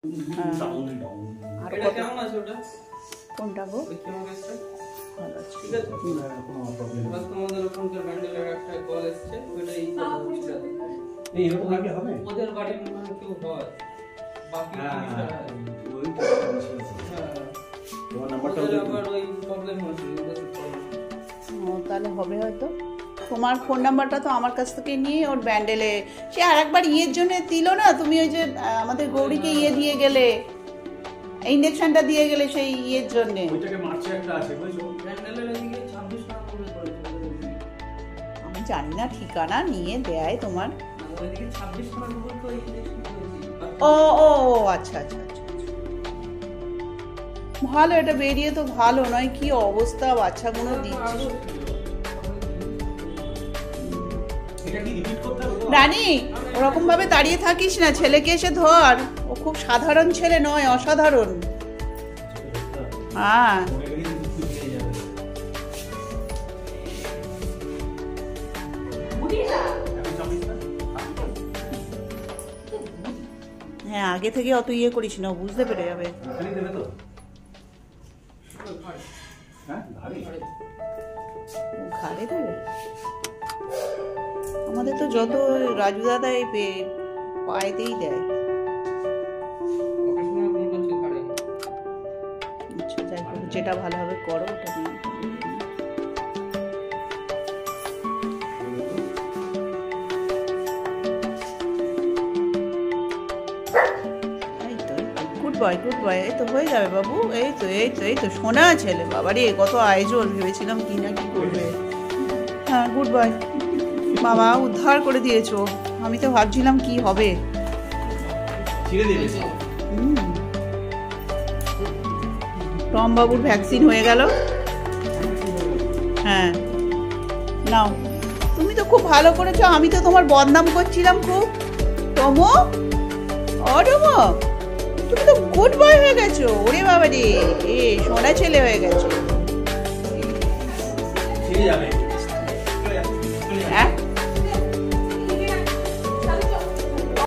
আর এটা কেমন আছে ওটা? কোনটা গো? ভালো আছে। ঠিক আছে। কোনো প্রবলেম নেই। বাস তোমাদের ওখানকার ব্যান্ডেলের একটা কল এসেছে, ওইটাই এই এরকম আগে হবে। ওদের বাড়ির মানে কেউ হয়। বাকি জিনিসটা ওই তোমার নাম্বারটা ওদের আবার ওই প্রবলেম হচ্ছে। ও তাহলে হবে হয়তো। তোমার ফোন নাম্বারটা তো আমার কাছ থেকে নিয়ে ওর ব্যান্ডেলে সে আরেকবার ইয়ের জন্য দিল না, তুমি ওই যে আমাদের গৌরীকে ইয়ে দিয়ে গেলে, ইনজেকশনটা দিয়ে গেলে সেই ইয়ের জন্য। ওইটাকে মার্চে একটা আছে বুঝছো, ব্যান্ডেলের ওইদিকে 26 টাকা করে আমি জানি না ঠিকানা নিয়ে দেয় তোমার ওইদিকে 26 টাকা করে তো ইনজেকশন করেছি। ও ও আচ্ছা আচ্ছা আচ্ছা ভালো, এটা বেরিয়ে তো ভালো নয়, কি অবস্থা বাচ্চাগুলো দিচ্ছে। রানী ওরকম ভাবে দাঁড়িয়ে থাকিস না, ছেলেকে এসে ধর, ও খুব সাধারণ ছেলে নয়, অসাধারণ। হ্যাঁ হ্যাঁ আগে থেকে অত ইয়ে করিস না, বুঝতে পেরে যাবে। ঘাড়ে দেবে আমাদের তো, যত রাজু দাদা এই পায়েতেই দেয়। আচ্ছা যাই হোক, যেটা ভালো হবে করো, ওটা নিয়ে গুড বয় গুড বয়। এই তো হয়ে যাবে বাবু, এই তো এই তো এই তো সোনা ছেলে, বাবারে কত আয়োজন, ভেবেছিলাম কি না কি করবে। হ্যাঁ গুড বয় বাবা, উদ্ধার করে দিয়েছো, আমি তো ভাবছিলাম কি হবে। টম বাবুর ভ্যাকসিন হয়ে গেল। হ্যাঁ নাও, তুমি তো খুব ভালো করেছো, আমি তো তোমার বদনাম করছিলাম খুব। টমো ও টমো, তুমি তো গুড বয় হয়ে গেছো, ওরে বাবা রে, এ সোনা ছেলে হয়ে গেছো।